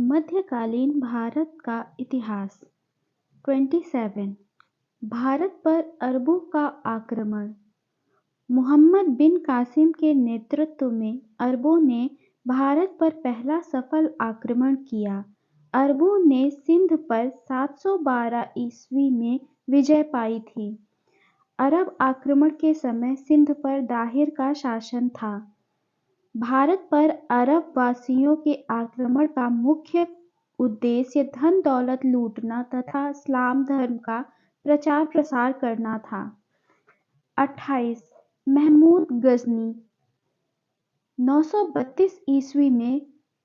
मध्यकालीन भारत का इतिहास 27 भारत पर अरबों का आक्रमण। मुहम्मद बिन कासिम के नेतृत्व में अरबों ने भारत पर पहला सफल आक्रमण किया। अरबों ने सिंध पर 712 ईस्वी में विजय पाई थी। अरब आक्रमण के समय सिंध पर दाहिर का शासन था। भारत पर अरब वासियों के आक्रमण का मुख्य उद्देश्य धन दौलत लूटना तथा इस्लाम धर्म का प्रचार प्रसार करना था। 28 महमूद गजनी 932 ईस्वी में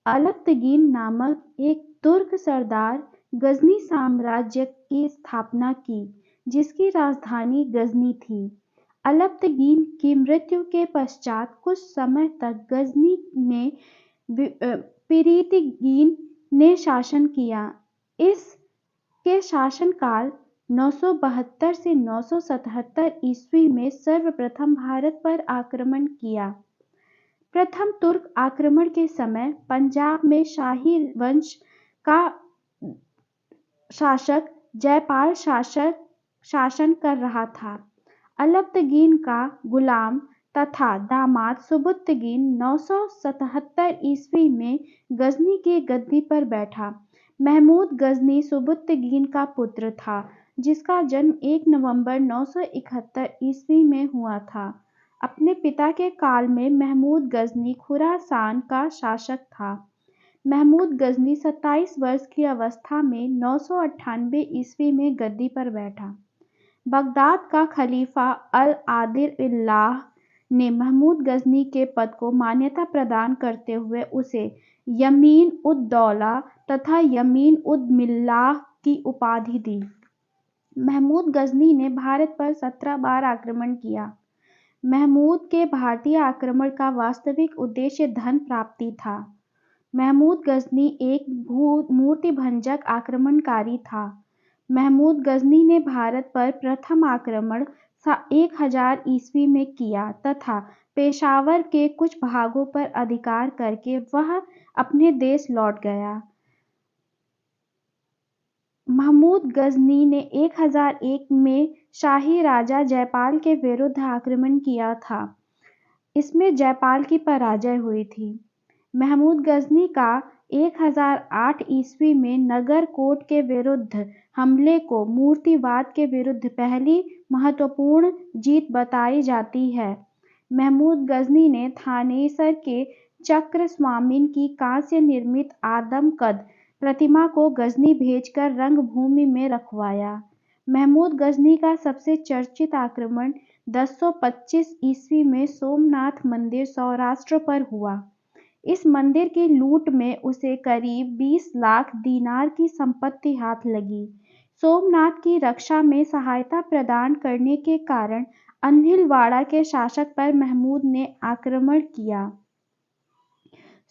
अलतगीन नामक एक तुर्क सरदार गजनी साम्राज्य की स्थापना की, जिसकी राजधानी गजनी थी। अलतगीन की मृत्यु के पश्चात कुछ समय तक गजनी में पिरीतिगीन ने शासन किया। इसके शासनकाल 972 से 977 ईस्वी में सर्वप्रथम भारत पर आक्रमण किया। प्रथम तुर्क आक्रमण के समय पंजाब में शाही वंश का शासक जयपाल शासन कर रहा था। अलतगीन का गुलाम तथा दामाद सुबुत्तगीन 977 ईस्वी में गजनी की गद्दी पर बैठा। महमूद गजनी सुबुत्तगीन का पुत्र था, जिसका जन्म 1 नवंबर 971 ईस्वी में हुआ था। अपने पिता के काल में महमूद गजनी खुरासान का शासक था। महमूद गजनी 27 वर्ष की अवस्था में 998 ईस्वी में गद्दी पर बैठा। बगदाद का खलीफा अल-आदिल-इल्लाह ने महमूद गजनी के पद को मान्यता प्रदान करते हुए उसे यमीन-उद-दौला तथा यमीन-उद-मिल्लाह की उपाधि दी। महमूद गजनी ने भारत पर 17 बार आक्रमण किया। महमूद के भारतीय आक्रमण का वास्तविक उद्देश्य धन प्राप्ति था। महमूद गजनी एक मूर्तिभंजक आक्रमणकारी था। महमूद गजनी ने भारत पर प्रथम आक्रमण 1000 ईस्वी में किया तथा पेशावर के कुछ भागों पर अधिकार करके वह अपने देश लौट गया। महमूद गजनी ने 1001 में शाही राजा जयपाल के विरुद्ध आक्रमण किया था। इसमें जयपाल की पराजय हुई थी। महमूद गजनी का 1008 ईस्वी में नगरकोट के विरुद्ध हमले को मूर्तिवाद के विरुद्ध पहली महत्वपूर्ण जीत बताई जाती है। महमूद गजनी ने थानेसर के चक्रस्वामिन की कांस्य निर्मित आदमकद प्रतिमा को गजनी भेजकर रंगभूमि में रखवाया। महमूद गजनी का सबसे चर्चित आक्रमण 1025 ईस्वी में सोमनाथ मंदिर सौराष्ट्र पर हुआ। इस मंदिर की लूट में उसे करीब 20 लाख दीनार की संपत्ति हाथ लगी। सोमनाथ की रक्षा में सहायता प्रदान करने के कारण अन्हिलवाड़ा के शासक पर महमूद ने आक्रमण किया।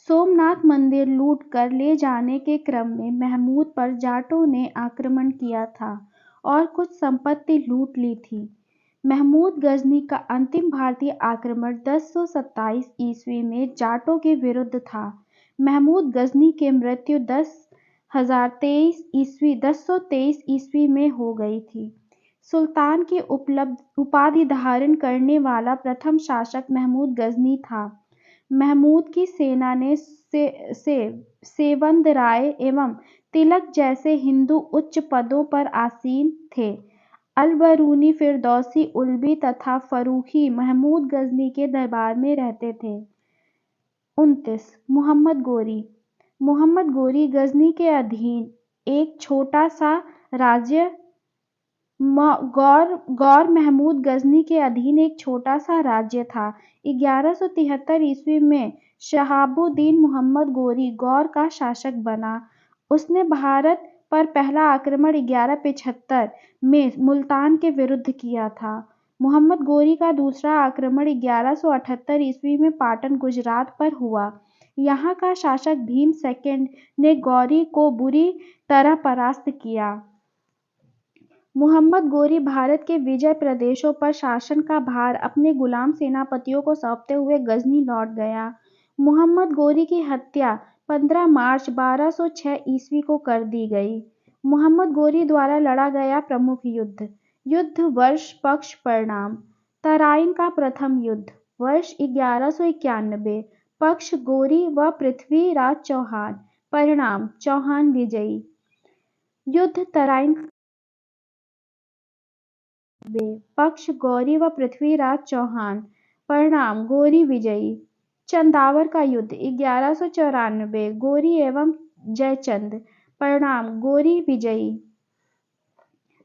सोमनाथ मंदिर लूट कर ले जाने के क्रम में महमूद पर जाटों ने आक्रमण किया था और कुछ संपत्ति लूट ली थी। महमूद गजनी का अंतिम भारतीय आक्रमण 1027 ईस्वी में जाटों के विरुद्ध था। महमूद गजनी की मृत्यु 1023 ईस्वी में हो गई थी। सुल्तान की उपाधि धारण करने वाला प्रथम शासक महमूद गजनी था। महमूद की सेना ने सेवंद राय एवं तिलक जैसे हिंदू उच्च पदों पर आसीन थे। अल-बरूनी, फिरदौसी, उल्बी तथा फर्रुखी महमूद गजनी के दरबार में रहते थे। 29 मुहम्मद गोरी मुहम्मद गोरी गजनी के अधीन एक छोटा सा राज्य गौर महमूद गजनी के अधीन एक छोटा सा राज्य था। 1173 ईस्वी में शहाबुद्दीन मुहम्मद गोरी गौर का शासक बना। उसने भारत पर पहला आक्रमण 1175 में मुल्तान के विरुद्ध किया था। मुहम्मद गोरी का दूसरा आक्रमण 1178 ईस्वी में पाटन गुजरात पर हुआ। यहाँ का शासक भीम सेकंड ने गौरी को बुरी तरह परास्त किया। मुहम्मद गोरी भारत के विजय प्रदेशों पर शासन का भार अपने गुलाम सेनापतियों को सौंपते हुए गजनी लौट गया। मुहम्मद गोरी की हत्या 15 मार्च 1206 ईस्वी को कर दी गई। मोहम्मद गोरी द्वारा लड़ा गया प्रमुख युद्ध। युद्ध वर्ष पक्ष परिणाम। तराइन का प्रथम युद्ध वर्ष 1191। पक्ष गोरी व पृथ्वीराज चौहान। परिणाम चौहान विजयी। युद्ध तराइन पक्ष गौरी व पृथ्वीराज चौहान। परिणाम गोरी विजयी। चंदावर का युद्ध 1194। गोरी एवं जयचंद। परिणाम गोरी विजयी।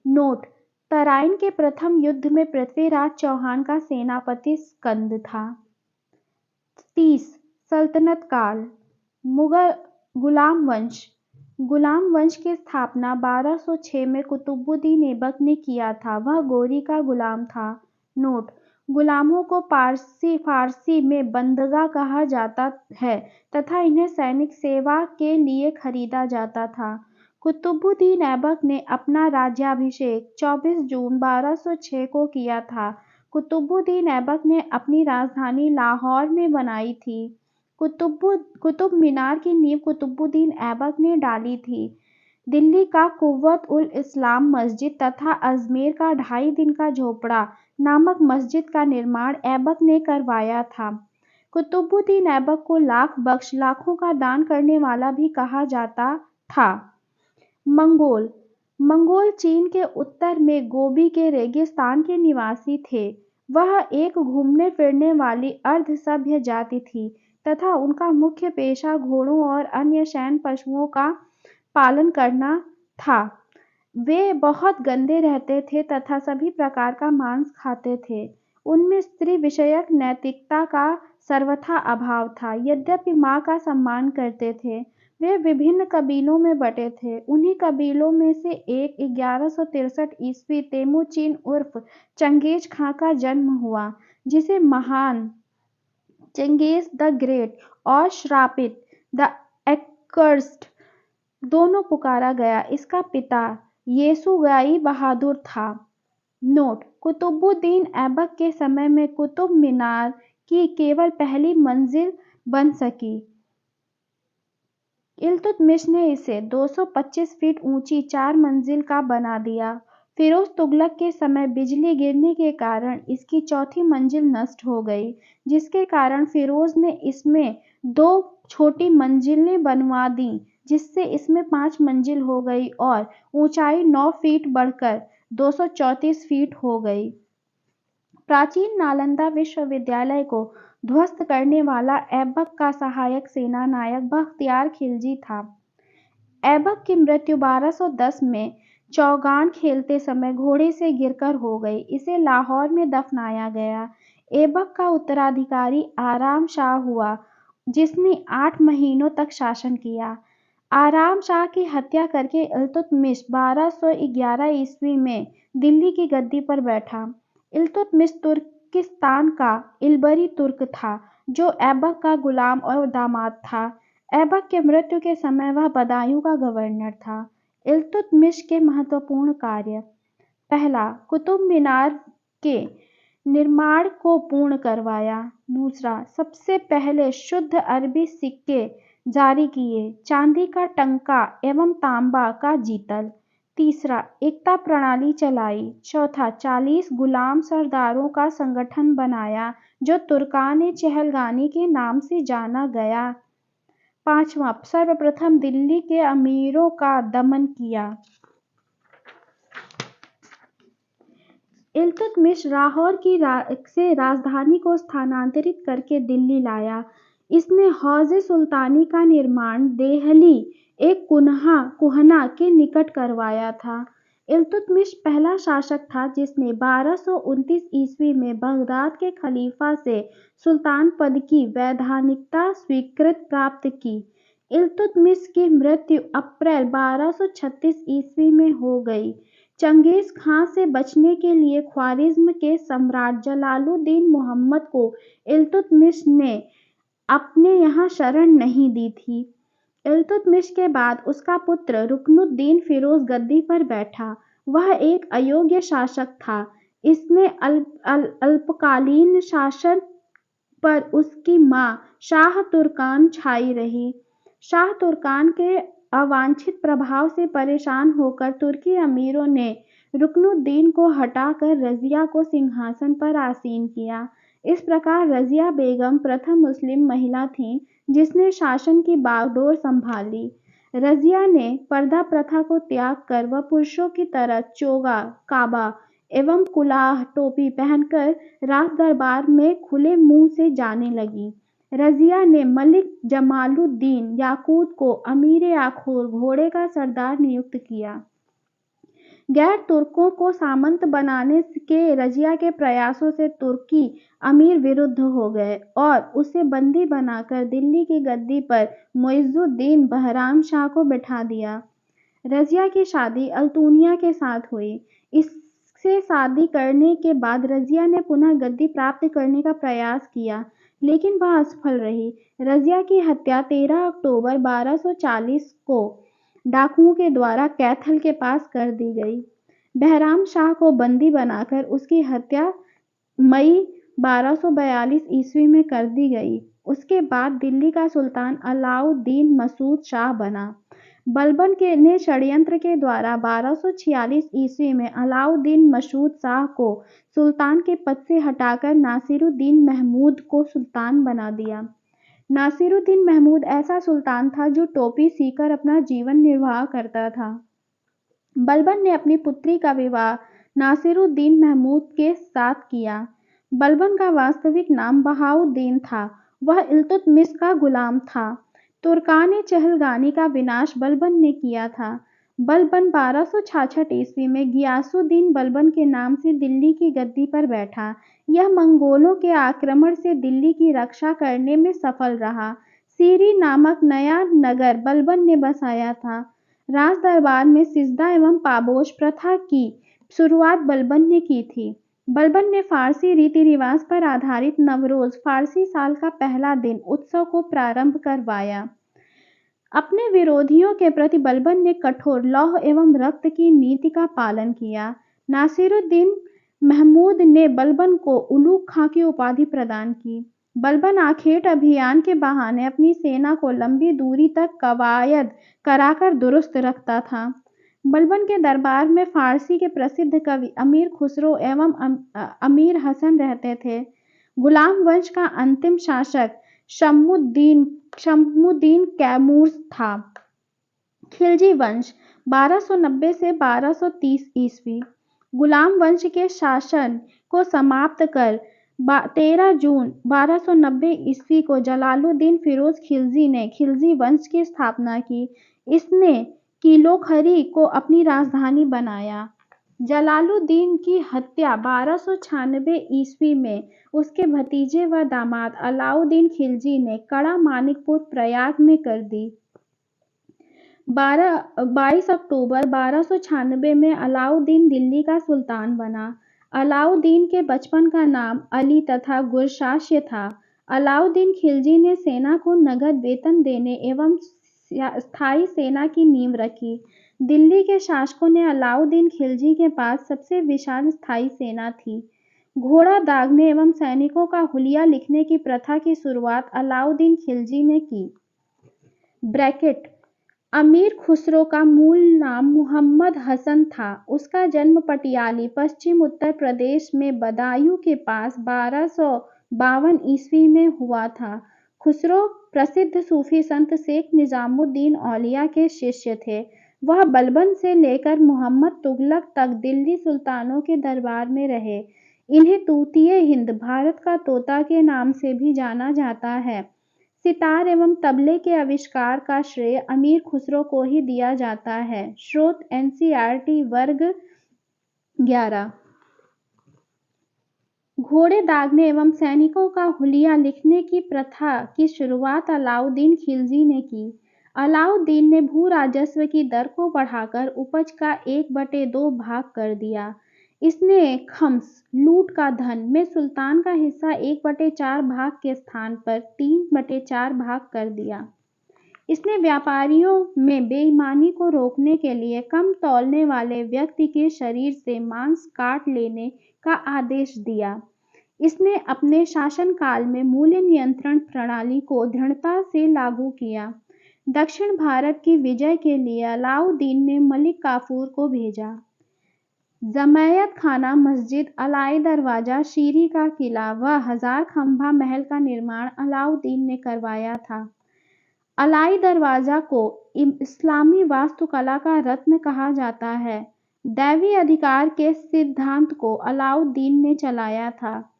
नोट: तराइन के प्रथम युद्ध में पृथ्वीराज चौहान का सेनापति स्कंद था। 30 सल्तनत काल। मुगल गुलाम वंश। गुलाम वंश की स्थापना 1206 में कुतुबुद्दीन ऐबक ने किया था। वह गोरी का गुलाम था। नोट: गुलामों को फारसी में बंदगा कहा जाता है तथा इन्हें सैनिक सेवा के लिए खरीदा जाता था। कुतुबुद्दीन ऐबक ने अपना राज्याभिषेक 24 जून 1206 को किया था। कुतुबुद्दीन ऐबक ने अपनी राजधानी लाहौर में बनाई थी। कुतुब मीनार की नींव कुतुबुद्दीन ऐबक ने डाली थी। दिल्ली का कुव्वत उल इस्लाम मस्जिद तथा अजमेर का 2.5 दिन का झोपड़ा नामक मस्जिद का निर्माण ऐबक ने करवाया था। कुतुबुद्दीन ऐबक को लाख बख्श लाखों का दान करने वाला भी कहा जाता था। मंगोल चीन के उत्तर में गोबी के रेगिस्तान के निवासी थे। वह एक घूमने फिरने वाली अर्ध सभ्य जाति थी तथा उनका मुख्य पेशा घोड़ों और अन्य शयन पशुओं का पालन करना था। वे बहुत गंदे रहते थे तथा सभी प्रकार का मांस खाते थे। उनमें स्त्री विषयक नैतिकता का सर्वथा अभाव था। यद्यपि मां का सम्मान करते थे। वे विभिन्न कबीलों में बटे थे। उन्हीं कबीलों में से एक 1163 ईस्वी तेमुचिन उर्फ चंगेज खां का जन्म हुआ, जिसे महान चंगेज द ग्रेट और श्रापित द एक्कर्स्ड दोनों पुकारा गया। इसका पिता येसुगाई बहादुर था। नोट: कुतुबुद्दीन ऐबक के समय में कुतुब मीनार की केवल पहली मंजिल बन सकी। इल्तुतमिश ने इसे 225 फीट ऊंची 4 मंजिल का बना दिया। फिरोज तुगलक के समय बिजली गिरने के कारण इसकी चौथी मंजिल नष्ट हो गई, जिसके कारण फिरोज ने इसमें 2 छोटी मंजिलें बनवा दीं, जिससे इसमें 5 मंजिल हो गई और ऊंचाई 9 फीट बढ़कर 234 फीट हो गई। प्राचीन नालंदा विश्वविद्यालय को ध्वस्त करने वाला ऐबक का सहायक सेनानायक बख्तियार खिलजी था। ऐबक की मृत्यु 1210 में चौगान खेलते समय घोड़े से गिरकर हो गई। इसे लाहौर में दफनाया गया। ऐबक का उत्तराधिकारी आराम शाह हुआ, जिसने 8 महीनों तक शासन किया। आराम शाह की हत्या करके इल्तुतमिश 1211 ईस्वी में दिल्ली की गद्दी पर बैठा। इल्तुतमिश तुर्किस्तान का इल्बरी तुर्क था, जो ऐबक का गुलाम और दामाद था। ऐबक के मृत्यु के समय वह बदायूं का गवर्नर था। इल्तुतमिश के महत्वपूर्ण कार्य: पहला, कुतुब मीनार के निर्माण को पूर्ण करवाया। दूसरा, सबसे पहले शुद्ध अरबी सिक्के जारी किए, चांदी का टंका एवं तांबा का जीतल। तीसरा, एकता प्रणाली चलाई। चौथा, 40 गुलाम सरदारों का संगठन बनाया, जो तुर्कान चहलगानी के नाम से जाना गया। पांचवा, सर्वप्रथम दिल्ली के अमीरों का दमन किया। इल्तुतमिश लाहौर से राजधानी को स्थानांतरित करके दिल्ली लाया। इसने हौज़े सुल्तानी का निर्माण देहली एक कुहना के निकट करवाया था। इल्तुतमिश पहला शासक था जिसने 1229 ईस्वी में बगदाद के खलीफा से सुल्तान पद की वैधानिकता स्वीकृत प्राप्त की। इल्तुतमिश की मृत्यु अप्रैल 1236 ईस्वी में हो गई। चंगेज खां से बचने के लिए ख्वारिज्म के सम्राट जलालुद्दीन मोहम्मद को इल्तुतमिश ने अपने यहाँ शरण नहीं दी थी। इल्तुतमिश के बाद उसका पुत्र रुकनुद्दीन फिरोज गद्दी पर बैठा। वह एक अयोग्य शासक था। इसने अल्पकालीन शासन पर उसकी मां शाह तुर्कान छाई रही। शाह तुर्कान के अवांछित प्रभाव से परेशान होकर तुर्की अमीरों ने रुकनुद्दीन को हटाकर रज़िया को सिंहासन पर आसीन किया। इस प्रकार रज़िया बेगम प्रथम मुस्लिम महिला थीं जिसने शासन की बागडोर संभाली। रज़िया ने पर्दा प्रथा को त्याग कर व पुरुषों की तरह चोगा, काबा एवं कुलाह टोपी पहनकर राज दरबार में खुले मुंह से जाने लगी। रज़िया ने मलिक जमालुद्दीन याकूत को अमीर आखोर घोड़े का सरदार नियुक्त किया। गैर तुर्कों को सामंत बनाने के रज़िया के प्रयासों से तुर्की अमीर विरुद्ध हो गए और उसे बंदी बनाकर दिल्ली की गद्दी पर मुइज़ुद्दीन बहराम शाह को बिठा दिया। रज़िया की शादी अल्तुनिया के साथ हुई। इससे शादी करने के बाद रज़िया ने पुनः गद्दी प्राप्त करने का प्रयास किया, लेकिन वह असफल रही। रज़िया की हत्या 13 अक्टूबर 1240 को डाकुओं के द्वारा कैथल के पास कर दी गई। बहराम शाह को बंदी बनाकर उसकी हत्या मई 1242 ईस्वी में कर दी गई। उसके बाद दिल्ली का सुल्तान अलाउद्दीन मसूद शाह बना। बलबन ने षड्यंत्र के द्वारा 1246 ईस्वी में अलाउद्दीन मसूद शाह को सुल्तान के पद से हटाकर नासिरुद्दीन महमूद को सुल्तान बना दिया। नासिरुद्दीन महमूद ऐसा सुल्तान था जो टोपी सीकर अपना जीवन निर्वाह करता था। बलबन ने अपनी पुत्री का विवाह नासिरुद्दीन महमूद के साथ किया। बलबन का वास्तविक नाम बहाउद्दीन था। वह इल्तुतमिश का गुलाम था। तुर्कान चहलगानी का विनाश बलबन ने किया था। बलबन 1266 ईस्वी में गियासुद्दीन बलबन के नाम से दिल्ली की गद्दी पर बैठा। यह मंगोलों के आक्रमण से दिल्ली की रक्षा करने में सफल रहा। सीरी नामक नया नगर बलबन ने बसाया था। राज दरबार में सिजदा एवं पाबोश प्रथा की शुरुआत बलबन ने की थी। बलबन ने फारसी रीति रिवाज पर आधारित नवरोज फारसी साल का पहला दिन उत्सव को प्रारंभ करवाया। अपने विरोधियों के प्रति बलबन ने कठोर लौह एवं रक्त की नीति का पालन किया। नासिरुद्दीन महमूद ने बलबन को उलूग खां की उपाधि प्रदान की। बलबन आखेट अभियान के बहाने अपनी सेना को लंबी दूरी तक कवायद कराकर दुरुस्त रखता था। बलबन के दरबार में फारसी के प्रसिद्ध कवि अमीर खुसरो एवं अमीर हसन रहते थे। गुलाम वंश का अंतिम शासक शम्मुद्दीन कैमूर था। खिलजी वंश 1290 से 1230 ईस्वी। गुलाम वंश के शासन को समाप्त कर 13 जून 1290 ईस्वी को जलालुद्दीन फिरोज खिलजी ने खिलजी वंश की स्थापना की। इसने किलोखरी को अपनी राजधानी बनाया। जलालुद्दीन की हत्या 1296 ईस्वी में उसके भतीजे व दामाद अलाउद्दीन खिलजी ने कड़ा मानिकपुर प्रयाग में कर दी। 22 अक्टूबर 1296 में अलाउद्दीन दिल्ली का सुल्तान बना। अलाउद्दीन के बचपन का नाम अली तथा गुरशास्य था। अलाउद्दीन खिलजी ने सेना को नगद वेतन देने एवं स्थायी सेना की नींव रखी। दिल्ली के शासकों ने अलाउद्दीन खिलजी के पास सबसे विशाल स्थायी सेना थी। घोड़ा दागने एवं सैनिकों का हुलिया लिखने की प्रथा की शुरुआत अलाउद्दीन खिलजी ने की। ब्रैकेट अमीर खुसरो का मूल नाम मुहम्मद हसन था। उसका जन्म पटियाली पश्चिम उत्तर प्रदेश में बदायूं के पास 1252 ईस्वी में हुआ था। खुसरो प्रसिद्ध सूफी संत शेख निजामुद्दीन औलिया के शिष्य थे। वह बलबन से लेकर मोहम्मद तुगलक तक दिल्ली सुल्तानों के दरबार में रहे। इन्हें तूतीय हिंद, भारत का तोता के नाम से भी जाना जाता है। सितार एवं तबले के आविष्कार का श्रेय अमीर खुसरो को ही दिया जाता है। स्रोत एनसीईआरटी वर्ग 11। घोड़े दागने एवं सैनिकों का हुलिया लिखने की प्रथा की शुरुआत अलाउद्दीन खिलजी ने की। अलाउद्दीन ने भू राजस्व की दर को बढ़ाकर उपज का 1/2 भाग कर दिया। इसने खम्स, लूट का धन, में सुल्तान का हिस्सा 1/4 भाग के स्थान पर 3/4 भाग कर दिया। इसने व्यापारियों में बेईमानी को रोकने के लिए कम तौलने वाले व्यक्ति के शरीर से मांस काट लेने का आदेश दिया। इसने अपने शासनकाल में मूल्य नियंत्रण प्रणाली को दृढ़ता से लागू किया। दक्षिण भारत की विजय के लिए अलाउद्दीन ने मलिक काफूर को भेजा। जमायत खाना मस्जिद, अलाई दरवाजा, शीरी का किला व हजार खंभा महल का निर्माण अलाउद्दीन ने करवाया था। अलाई दरवाजा को इस्लामी वास्तुकला का रत्न कहा जाता है। दैवी अधिकार के सिद्धांत को अलाउद्दीन ने चलाया था।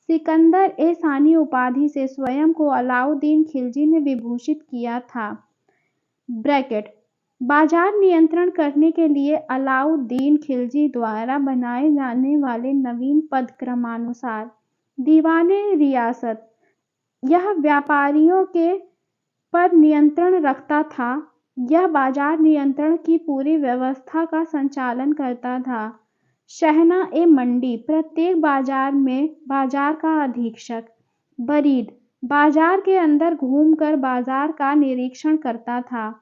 सिकंदर ए सानी उपाधि से स्वयं को अलाउद्दीन खिलजी ने विभूषित किया था। बाजार नियंत्रण करने के लिए अलाउद्दीन खिलजी द्वारा बनाए जाने वाले नवीन पद क्रमानुसार दीवाने रियासत, यह व्यापारियों के पर नियंत्रण रखता था। यह बाजार नियंत्रण की पूरी व्यवस्था का संचालन करता था। शहना ए मंडी, प्रत्येक बाजार में बाजार का अधीक्षक। बरीद, बाजार के अंदर घूमकर बाजार का निरीक्षण करता था।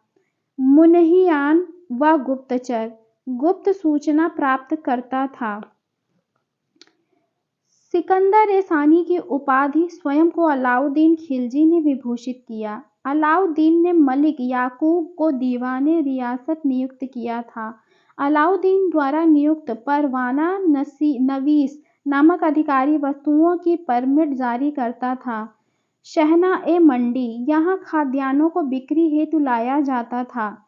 मुनहियान व गुप्तचर, गुप्त सूचना प्राप्त करता था। सिकंदर ए सानी की उपाधि स्वयं को अलाउद्दीन खिलजी ने विभूषित किया। अलाउद्दीन ने मलिक याकूब को दीवाने रियासत नियुक्त किया था। अलाउद्दीन द्वारा नियुक्त परवाना नवीस नामक अधिकारी वस्तुओं की परमिट जारी करता था। शहना ए मंडी, यहाँ खाद्यान्नों को बिक्री हेतु लाया जाता था।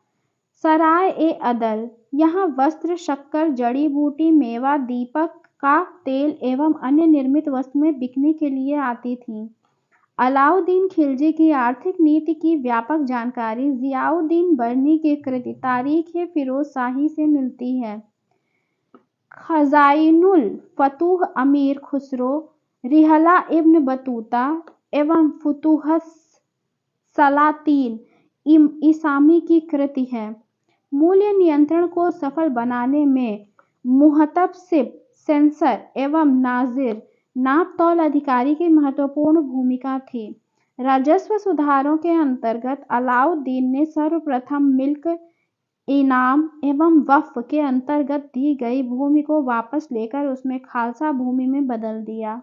सराय ए अदल, यहाँ वस्त्र, शक्कर, जड़ी बूटी, मेवा, दीपक का तेल एवं अन्य निर्मित वस्तुएं बिकने के लिए आती थीं। अलाउद्दीन खिलजी की आर्थिक नीति की व्यापक जानकारी जियाउद्दीन बर्नी की कृति तारीख-ए-फिरोज शाही से मिलती है। खजाइनुल फतूह अमीर खुसरो, रिहला इब्न बतूता एवं फुतूहस सलातीन ईसामी की कृति है। मूल्य नियंत्रण को सफल बनाने में मुहतसिब, सेंसर एवं नाजिर, नाप तौल अधिकारी की महत्वपूर्ण भूमिका थी। राजस्व सुधारों के अंतर्गत अलाउद्दीन ने सर्वप्रथम मिल्क, इनाम एवं वक्फ के अंतर्गत दी गई भूमि को वापस लेकर उसमें खालसा भूमि में बदल दिया।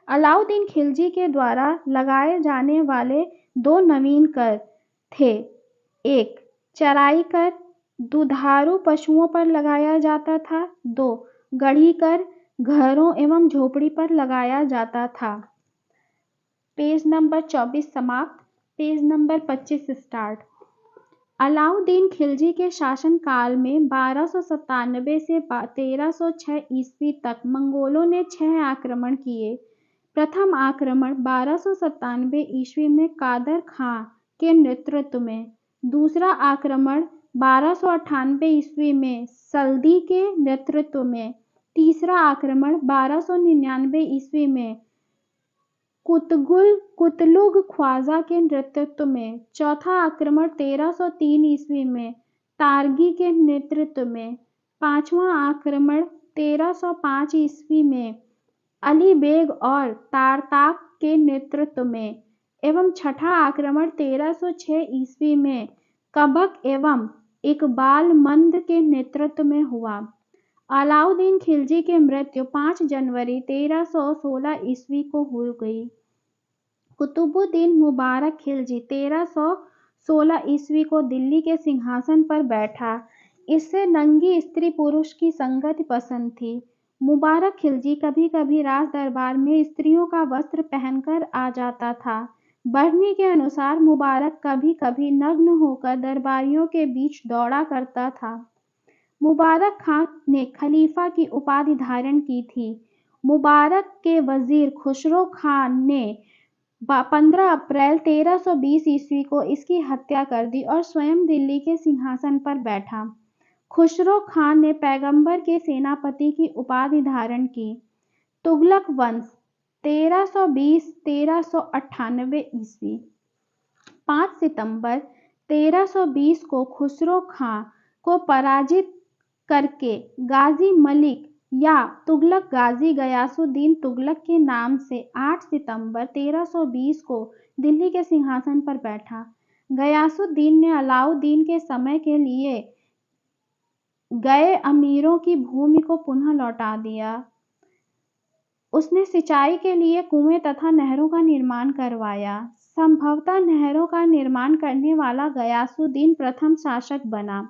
अलाउद्दीन खिलजी के द्वारा लगाए जाने वाले दो नवीन कर थे। एक, चराई कर, दुधारू पशुओं पर लगाया जाता था। 2, गढ़ी कर, घरों एवं झोपड़ी पर लगाया जाता था। पेज नंबर 24 समाप्त। Page number 25 start. Alauddin Khilji के शासनकाल में 1297 से 1306 ईस्वी तक मंगोलों ने 6 आक्रमण किए। प्रथम आक्रमण 1297 ईस्वी में कादर खां के नेतृत्व में, दूसरा आक्रमण 1298 ईस्वी में सल्दी के नेतृत्व में, तीसरा आक्रमण 1299 ईस्वी में कुतलुग ख्वाजा के नेतृत्व में, चौथा आक्रमण 1303 ईस्वी में तारगी के नेतृत्व में, पांचवा आक्रमण 1305 ईस्वी में अली बेग और तारताक के नेतृत्व में एवं छठा आक्रमण 1306 ईस्वी में कबक एवं इकबाल मंद के नेतृत्व में हुआ। अलाउद्दीन खिलजी की मृत्यु 5 जनवरी 1316 ईस्वी को हो गई। कुतुबुद्दीन मुबारक खिलजी 1316 ईस्वी को दिल्ली के सिंहासन पर बैठा। इससे नंगी स्त्री पुरुष की संगति पसंद थी। मुबारक खिलजी कभी कभी राज दरबार में स्त्रियों का वस्त्र पहनकर आ जाता था। बर्नी के अनुसार मुबारक कभी कभी नग्न होकर दरबारियों के बीच दौड़ा करता था। मुबारक खां ने खलीफा की उपाधि धारण की थी। मुबारक के वजीर खुसरो खान ने 15 अप्रैल 1320 ईस्वी को इसकी हत्या कर दी और स्वयं दिल्ली के सिंहासन पर बैठा। खुसरो खान ने पैगंबर के सेनापति की उपाधि धारण की। तुगलक वंश 1320-1398 ईस्वी। 5 सितंबर 1320 को खुसरो खां को पराजित करके गाजी मलिक या तुगलक गाजी गयासुद्दीन तुगलक के नाम से 8 सितंबर 1320 को दिल्ली के सिंहासन पर बैठा। गयासुद्दीन ने अलाउद्दीन के समय के लिए गए अमीरों की भूमि को पुनः लौटा दिया। उसने सिंचाई के लिए कुएं तथा नहरों का निर्माण करवाया। संभवतः नहरों का निर्माण करने वाला गयासुद्दीन प्रथम शासक बना।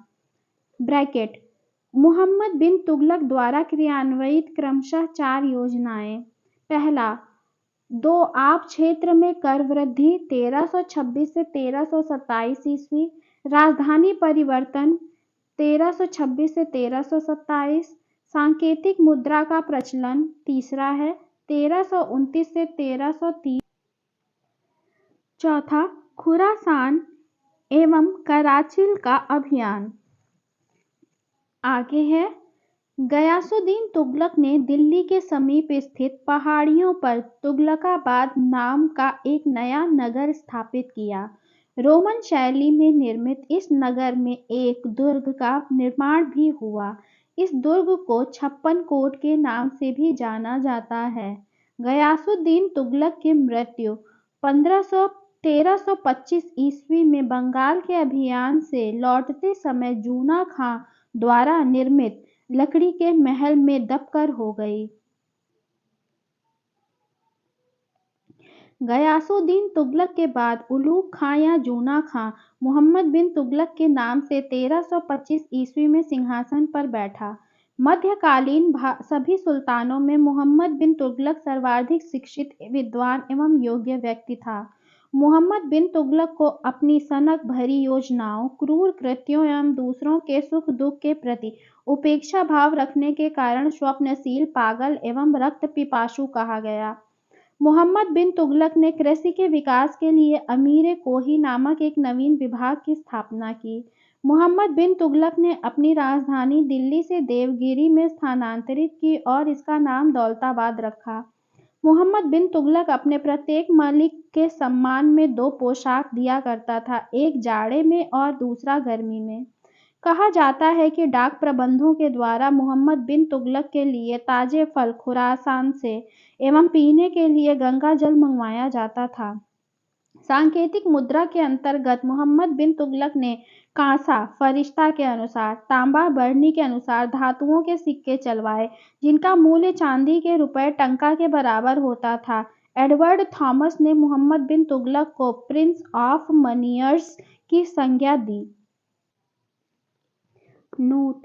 ब्रैकेट मुहम्मद बिन तुगलक द्वारा क्रियान्वित क्रमशः 4 योजनाएं। पहला, दोआब क्षेत्र में कर वृद्धि 1326 से 1327 ईस्वी, राजधानी परिवर्तन 1326 से 1327, सांकेतिक मुद्रा का प्रचलन। तीसरा है 1329 से 1330। चौथा, खुरासान एवं कराचिल का अभियान। आगे है, गयासुद्दीन तुगलक ने दिल्ली के समीप स्थित पहाड़ियों पर तुगलकाबाद नाम का एक नया नगर स्थापित किया। रोमन शैली में निर्मित इस नगर में एक दुर्ग का निर्माण भी हुआ। इस दुर्ग को 56 कोट के नाम से भी जाना जाता है। गयासुद्दीन तुगलक की मृत्यु 1325 ईस्वी में बंगाल के अभियान से लौटते समय जूना खां द्वारा निर्मित लकड़ी के महल में दबकर हो गई। गयासुद्दीन तुगलक के बाद उलूग खां या जूना खां मुहम्मद बिन तुगलक के नाम से 1325 ईस्वी में सिंहासन पर बैठा। मध्यकालीन सभी सुल्तानों में मुहम्मद बिन तुगलक सर्वाधिक शिक्षित, विद्वान एवं योग्य व्यक्ति था। मुहम्मद बिन तुगलक को अपनी सनक भरी योजनाओं, क्रूर कृत्यों एवं दूसरों के सुख दुख के प्रति उपेक्षा भाव रखने के कारण स्वप्नशील, पागल एवं रक्त पिपासु कहा गया। मुहम्मद बिन तुगलक ने कृषि के विकास के लिए अमीर कोही नामक एक नवीन विभाग की स्थापना की। मुहम्मद बिन तुगलक ने अपनी राजधानी दिल्ली से देवगिरी में स्थानांतरित की और इसका नाम दौलताबाद रखा। मुहम्मद बिन तुगलक अपने प्रत्येक मलिक के सम्मान में 2 पोशाक दिया करता था, एक जाड़े में और दूसरा गर्मी में। कहा जाता है कि डाक प्रबंधों के द्वारा मुहम्मद बिन तुगलक के लिए ताजे फल खुरासान से एवं पीने के लिए गंगा जल मंगवाया जाता था। सांकेतिक मुद्रा के अंतर्गत मुहम्मद बिन तुगलक ने कांसा फरिश्ता के अनुसार, तांबा बरनी के अनुसार धातुओं के सिक्के चलवाए, जिनका मूल्य चांदी के रुपए टंका के बराबर होता था। एडवर्ड थॉमस ने मुहम्मद बिन तुगलक को प्रिंस ऑफ मनियर्स की संज्ञा दी। नोट: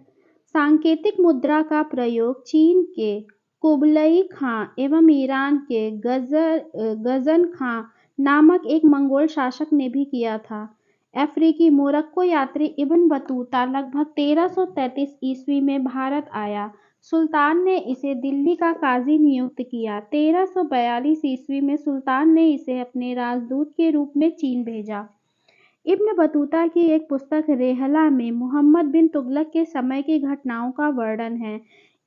सांकेतिक मुद्रा का प्रयोग चीन के कुबलई खां एवं ईरान के गजन खां नामक एक मंगोल शासक ने भी किया था। अफ्रीकी मोरक्को यात्री इब्न बतूता लगभग 1333 ईस्वी में भारत आया। सुल्तान ने इसे दिल्ली का काजी नियुक्त किया। 1342 ईस्वी में सुल्तान ने इसे अपने राजदूत के रूप में चीन भेजा। इब्न बतूता की एक पुस्तक रेहला में मुहम्मद बिन तुगलक के समय की घटनाओं का वर्णन है।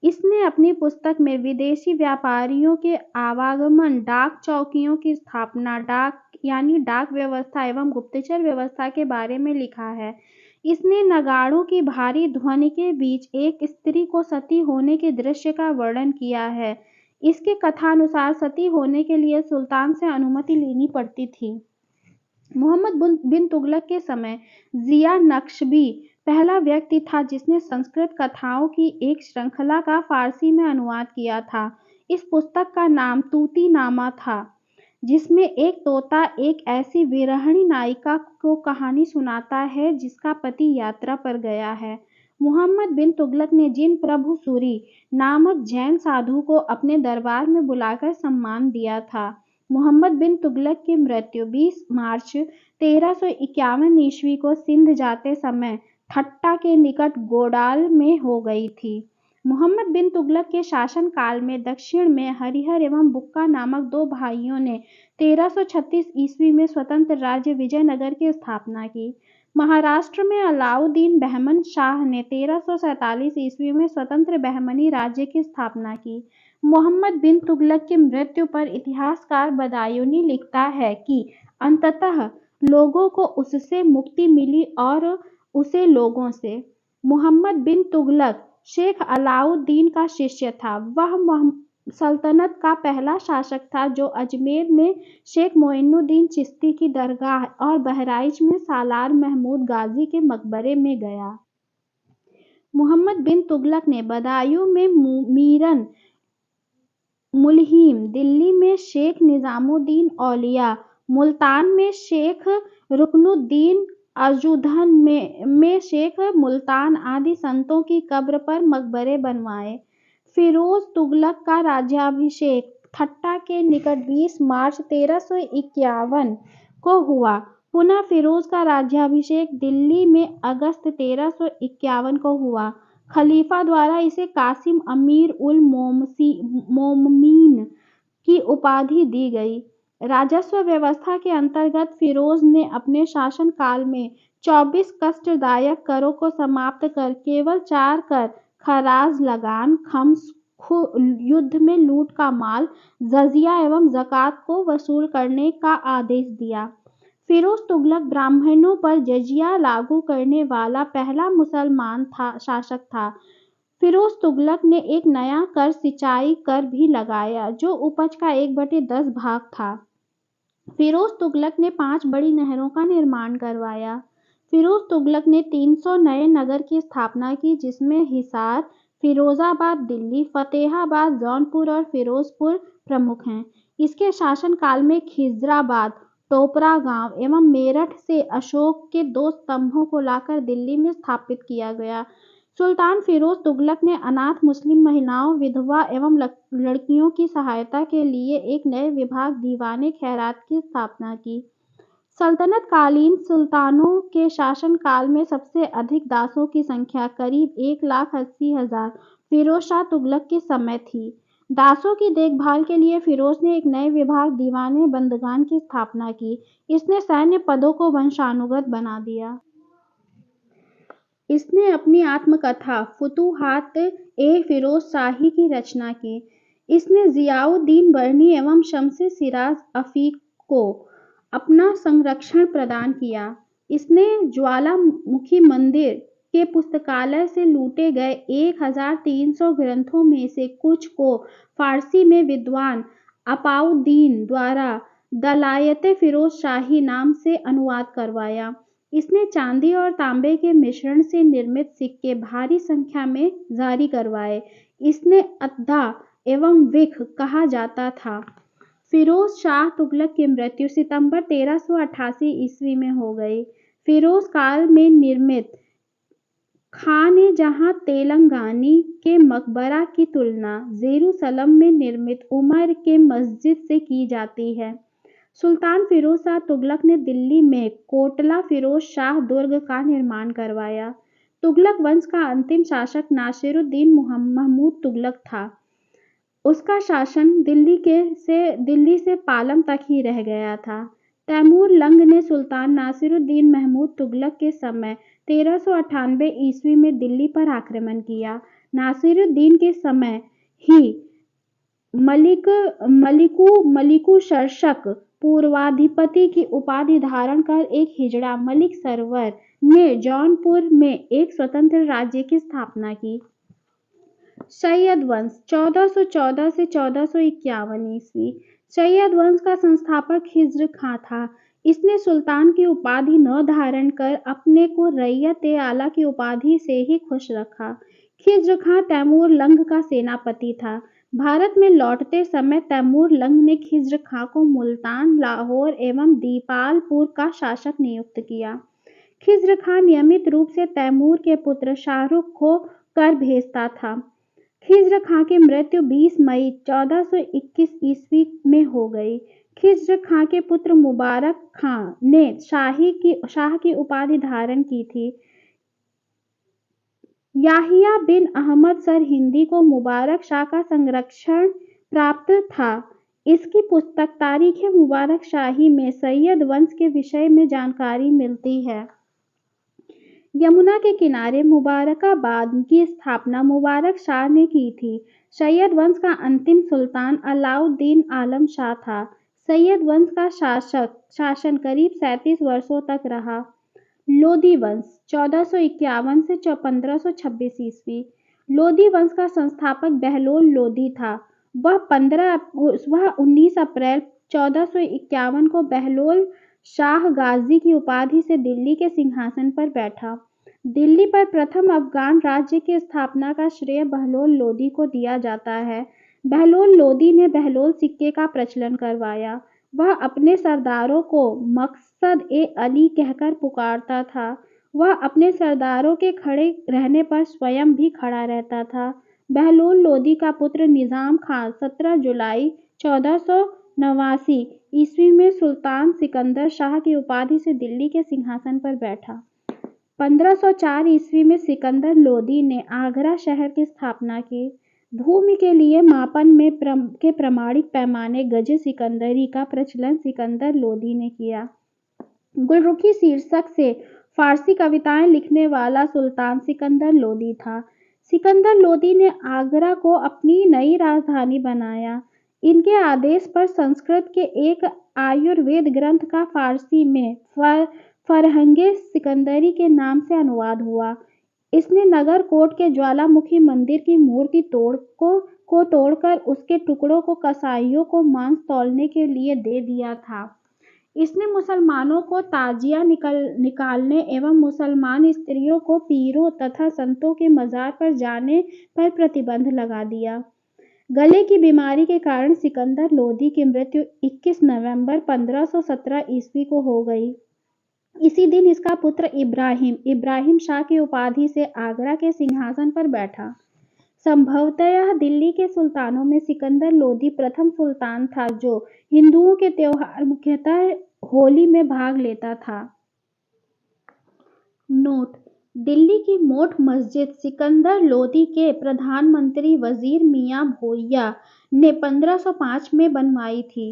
इसने अपनी पुस्तक में विदेशी व्यापारियों के आवागमन, डाक चौकियों की स्थापना, डाक व्यवस्था एवं गुप्तचर व्यवस्था के बारे में लिखा है। इसने नगाड़ों की भारी ध्वनि के बीच एक स्त्री को सती होने के दृश्य का वर्णन किया है। इसके कथानुसार सती होने के लिए सुल्तान से अनुमति लेनी पड़ती थी। मुहम्मद बिन तुगलक के समय जिया नक्शबी पहला व्यक्ति था जिसने संस्कृत कथाओं की एक श्रृंखला का फारसी में अनुवाद किया था। इस पुस्तक का नाम तूतीनामा था, जिसमें एक तोता एक ऐसी विरहिणी नायिका को कहानी सुनाता है जिसका पति यात्रा पर गया है। मुहम्मद बिन तुगलक ने जिन प्रभु सूरी नामक जैन साधु को अपने दरबार में बुलाकर सम्मान दिया था। मुहम्मद बिन तुगलक की मृत्यु 20 मार्च 1351 ईस्वी को सिंध जाते समय ठट्टा के निकट गोडाल में हो गई थी। मुहम्मद बिन तुगलक के शासन काल में दक्षिण में हरिहर एवं बुक्का नामक 2 भाइयों ने 1336 ईस्वी में स्वतंत्र राज्य विजयनगर की स्थापना की। महाराष्ट्र में अलाउद्दीन बहमन शाह ने 1347 ईस्वी में स्वतंत्र बहमनी राज्य की स्थापना की। मुहम्मद बिन तुगलक की मृत्यु पर इतिहासकार बदायूनी लिखता है कि अंततः लोगों को उससे मुक्ति मिली और उसे लोगों से। मुहम्मद बिन तुगलक शेख अलाउद्दीन का शिष्य था। वह सल्तनत का पहला शासक था जो अजमेर में शेख मोइनुद्दीन चिश्ती की दरगाह और बहराइच में सालार महमूद गाजी के मकबरे में गया। मुहम्मद बिन तुगलक ने बदायूं में मीरन मुल्हिम, दिल्ली में शेख निजामुद्दीन औलिया, मुल्तान में शेख रुकनुद्दीन अजुधन में शेख मुल्तान आदि संतों की कब्र पर मकबरे बनवाए। फिरोज तुगलक का राज्याभिषेक ठट्टा के निकट 20 मार्च 1351 को हुआ। पुनः फिरोज का राज्याभिषेक दिल्ली में अगस्त 1351 को हुआ। खलीफा द्वारा इसे कासिम अमीर उल मोमनीन की उपाधि दी गई। राजस्व व्यवस्था के अंतर्गत फिरोज ने अपने शासनकाल में 24 कष्टदायक करों को समाप्त कर केवल 4 कर खराज, लगान, खम्स, युद्ध में लूट का माल, जजिया एवं ज़कात को वसूल करने का आदेश दिया। फिरोज तुगलक ब्राह्मणों पर जजिया लागू करने वाला पहला मुसलमान शासक था। फिरोज तुगलक ने एक नया कर सिंचाई कर भी लगाया जो उपज का 1/10 भाग था। फिरोज तुगलक ने 5 बड़ी नहरों का निर्माण करवाया। फिरोज तुगलक ने 300 नए नगर की स्थापना की जिसमें हिसार, फिरोजाबाद, दिल्ली, फतेहाबाद, जौनपुर और फिरोजपुर प्रमुख हैं। इसके शासनकाल में खिजराबाद, टोपरा गांव एवं मेरठ से अशोक के 2 स्तंभों को लाकर दिल्ली में स्थापित किया गया। सुल्तान फिरोज तुगलक ने अनाथ मुस्लिम महिलाओं, विधवा एवं लड़कियों की सहायता के लिए एक नए विभाग दीवाने खैरात की स्थापना की। सल्तनत कालीन सुल्तानों के शासनकाल में सबसे अधिक दासों की संख्या करीब 1,80,000 फिरोज शाह तुगलक के समय थी। दासों की देखभाल के लिए फिरोज ने एक नए विभाग दीवाने बंदगान की स्थापना की। इसने सैन्य पदों को वंशानुगत बना दिया। इसने अपनी आत्मकथा फुतूहात-ए-फिरोज शाही की रचना की। इसने जियाउद्दीन बर्नी एवं शम्स सिराज अफीक को अपना संरक्षण प्रदान किया। इसने ज्वालामुखी मंदिर के पुस्तकालय से लूटे गए 1300 ग्रंथों में से कुछ को फारसी में विद्वान अपाउद्दीन द्वारा दलायत फिरोज शाही नाम से अनुवाद करवाया। इसने चांदी और तांबे के मिश्रण से निर्मित सिक्के भारी संख्या में जारी करवाए। इसने अद्दा एवं विख कहा जाता था। फिरोज शाह तुगलक की मृत्यु सितंबर 1388 ईस्वी में हो गई। फिरोज काल में निर्मित खान जहां तेलंगानी के मकबरा की तुलना जेरूसलम में निर्मित उमर के मस्जिद से की जाती है। सुल्तान फिरोज शाह तुगलक ने दिल्ली में कोटला फिरोज शाह दुर्ग का निर्माण करवाया। तुगलक वंश का अंतिम शासक नासिरुद्दीन महमूद तुगलक था। उसका शासन दिल्ली से पालम तक ही रह गया था। तैमूर लंग ने सुल्तान नासिरुद्दीन महमूद तुगलक के समय 1398 ईस्वी में दिल्ली पर आक्रमण किया। नासिरुद्दीन के समय ही मलिकु शर्षक पूर्वाधिपति की उपाधि धारण कर एक हिजड़ा मलिक सरवर ने जौनपुर में एक स्वतंत्र राज्य की स्थापना की। सैयद वंश 1414 से 1451 ईस्वी। सैयद वंश का संस्थापक खिज्र खां था। इसने सुल्तान की उपाधि न धारण कर अपने को रैयत-ए-आला की उपाधि से ही खुश रखा। खिज्र खां तैमूर लंग का सेनापति था। भारत में लौटते समय तैमूर लंग ने खिज्र खां को मुल्तान, लाहौर एवं दीपालपुर का शासक नियुक्त किया। खिज्र खां नियमित रूप से तैमूर के पुत्र शाहरुख को कर भेजता था। खिज्र खां की मृत्यु 20 मई 1421 ईस्वी में हो गई। खिज्र खां के पुत्र मुबारक खां ने शाह की उपाधि धारण की थी। याहिया बिन अहमद सरहिंदी को मुबारक शाह का संरक्षण प्राप्त था। इसकी पुस्तक तारीख़-ए-मुबारक शाही में सैयद वंश के विषय में जानकारी मिलती है। यमुना के किनारे मुबारकाबाद की स्थापना मुबारक शाह ने की थी। सैयद वंश का अंतिम सुल्तान अलाउद्दीन आलम शाह था। सैयद वंश का शासन करीब 37 वर्षों तक रहा। लोधी वंश 1451 से 1526 ईस्वी। लोधी वंश का संस्थापक बहलोल लोधी था। वह 19 अप्रैल 1451 को बहलोल शाह गाजी की उपाधि से दिल्ली के सिंहासन पर बैठा। दिल्ली पर प्रथम अफगान राज्य की स्थापना का श्रेय बहलोल लोधी को दिया जाता है। बहलोल लोधी ने बहलोल सिक्के का प्रचलन करवाया। वह अपने सरदारों को मकसद ए अली कहकर पुकारता था। वह अपने सरदारों के खड़े रहने पर स्वयं भी खड़ा रहता था। बहलोल लोदी का पुत्र निजाम खान 17 जुलाई 1489 ईस्वी में सुल्तान सिकंदर शाह की उपाधि से दिल्ली के सिंहासन पर बैठा। 1504 ईस्वी में सिकंदर लोदी ने आगरा शहर की स्थापना की। भूमि के लिए मापन में के प्रमाणिक पैमाने गज सिकंदरी का प्रचलन सिकंदर लोदी ने किया। गुलरुखी शीर्षक से फारसी कविताएं लिखने वाला सुल्तान सिकंदर लोदी था। सिकंदर लोदी ने आगरा को अपनी नई राजधानी बनाया। इनके आदेश पर संस्कृत के एक आयुर्वेद ग्रंथ का फारसी में फरहंगे सिकंदरी के नाम से अनुवाद हुआ। इसने नगर कोट के ज्वालामुखी मंदिर की मूर्ति को तोड़कर उसके टुकड़ों को कसाईयों को मांस तौलने के लिए दे दिया था। इसने मुसलमानों को ताजिया निकालने एवं मुसलमान स्त्रियों को पीरों तथा संतों के मजार पर जाने पर प्रतिबंध लगा दिया। गले की बीमारी के कारण सिकंदर लोदी की मृत्यु 21 नवंबर 1517 ईस्वी को हो गई। इसी दिन इसका पुत्र इब्राहिम शाह की उपाधि से आगरा के सिंहासन पर बैठा। संभवतः दिल्ली के सुल्तानों में सिकंदर लोदी प्रथम सुल्तान था जो हिंदुओं के त्योहार मुख्यतः होली में भाग लेता था। नोट: दिल्ली की मोट मस्जिद सिकंदर लोदी के प्रधानमंत्री वजीर मियां भोइया ने 1505 में बनवाई थी।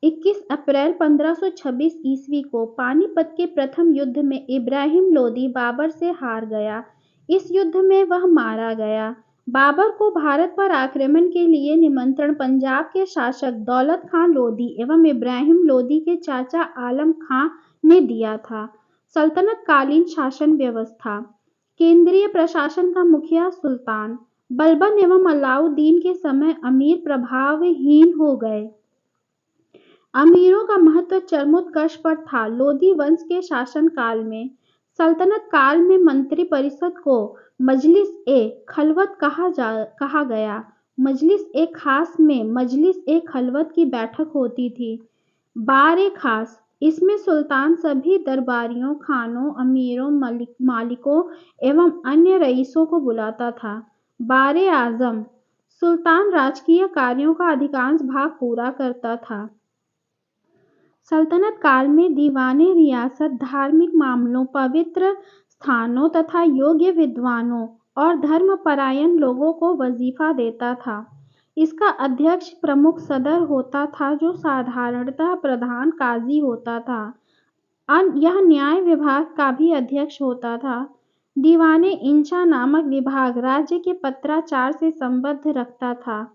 21 अप्रैल 1526 ईस्वी को पानीपत के प्रथम युद्ध में इब्राहिम लोदी बाबर से हार गया। इस युद्ध में वह मारा गया। बाबर को भारत पर आक्रमण के लिए निमंत्रण पंजाब के शासक दौलत खां लोदी एवं इब्राहिम लोदी के चाचा आलम खां ने दिया था। सल्तनत कालीन शासन व्यवस्था: केंद्रीय प्रशासन का मुखिया सुल्तान। बलबन एवं अलाउद्दीन के समय अमीर प्रभावहीन हो गए। अमीरों का महत्व चरमोत्कर्ष पर था। लोदी वंश के शासन काल में सल्तनत काल में मंत्री परिषद को मजलिस ए खलवत कहा गया। मजलिस ए खास में मजलिस ए खलवत की बैठक होती थी। बार ए खास: इसमें सुल्तान सभी दरबारियों, खानों, अमीरों, मालिकों एवं अन्य रईसों को बुलाता था। बार ए आजम: सुल्तान राजकीय कार्यों का अधिकांश भाग पूरा करता था। सल्तनत काल में दीवाने रियासत धार्मिक मामलों, पवित्र स्थानों तथा योग्य विद्वानों और धर्मपरायण लोगों को वजीफा देता था। इसका अध्यक्ष प्रमुख सदर होता था जो साधारणतः प्रधान काजी होता था। यह न्याय विभाग का भी अध्यक्ष होता था। दीवाने इंशा नामक विभाग राज्य के पत्राचार से संबंध रखता था।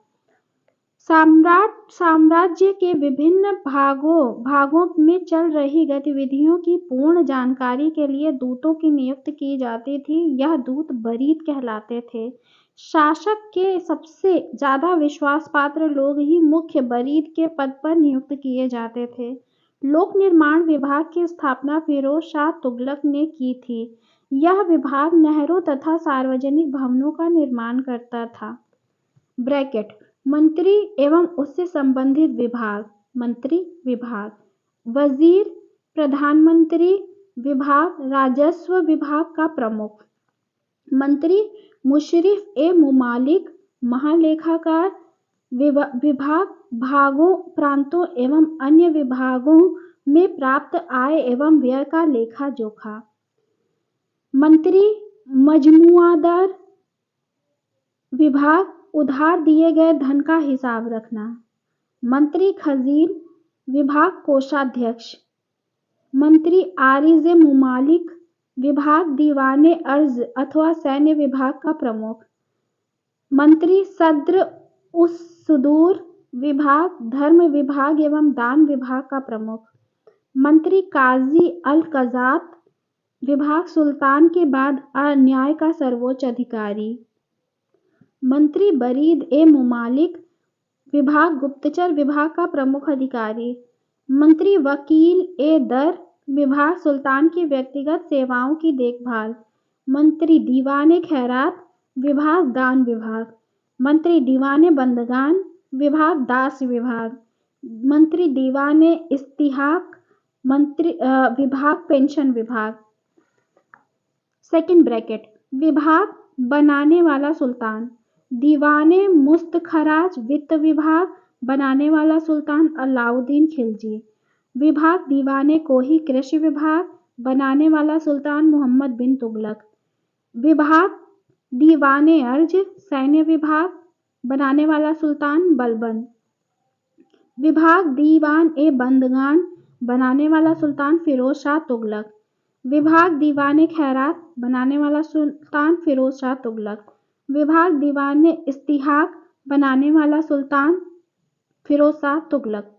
साम्राज्य के विभिन्न भागों में चल रही गतिविधियों की पूर्ण जानकारी के लिए दूतों की नियुक्ति की जाती थी। यह दूत बरीद कहलाते थे। शासक के सबसे ज्यादा विश्वास पात्र लोग ही मुख्य बरीद के पद पर नियुक्त किए जाते थे। लोक निर्माण विभाग की स्थापना फिरोज शाह तुगलक ने की थी। यह विभाग नहरों तथा सार्वजनिक भवनों का निर्माण करता था। ब्रैकेट मंत्री एवं उससे संबंधित विभाग: मंत्री विभाग, वजीर, प्रधानमंत्री विभाग, राजस्व विभाग का प्रमुख, मंत्री, मुशर्रिफ ए मुमालिक, महालेखाकार विभाग, भागों, प्रांतों एवं अन्य विभागों में प्राप्त आय एवं व्यय का लेखा जोखा। मंत्री, मजमूआदार विभाग, उधार दिए गए धन का हिसाब रखना। मंत्री खजीन विभाग, कोषाध्यक्ष। मंत्री आरिज मुमालिक विभाग, दीवाने अर्ज अथवा सैन्य विभाग का प्रमुख। मंत्री सद्र उस सुदूर विभाग, धर्म विभाग एवं दान विभाग का प्रमुख। मंत्री काजी अल कजात विभाग, सुल्तान के बाद न्याय का सर्वोच्च अधिकारी। मंत्री बरीद ए मुमालिक विभाग, गुप्तचर विभाग का प्रमुख अधिकारी। मंत्री वकील ए दर विभाग, सुल्तान की व्यक्तिगत सेवाओं की देखभाल। मंत्री दीवाने खैरात विभाग, दान विभाग। मंत्री दीवाने बंदगान विभाग, दास विभाग। मंत्री दीवान इस्तिहाक मंत्री विभाग पेंशन विभाग। सेकंड ब्रैकेट विभाग बनाने वाला सुल्तान, दीवाने मुस्तखराज वित्त विभाग बनाने वाला सुल्तान अलाउद्दीन खिलजी। विभाग दीवाने कोही कृषि विभाग बनाने वाला सुल्तान मोहम्मद बिन तुगलक। विभाग दीवाने अर्ज सैन्य विभाग बनाने वाला सुल्तान बलबन। विभाग दीवान ए बंदगान बनाने वाला सुल्तान फिरोज शाह तुगलक। विभाग दीवान खैरात बनाने वाला सुल्तान फिरोज शाह तुगलक। विभाग दीवान इस्तिहाक बनाने वाला सुल्तान फिरोज शाह तुगलक।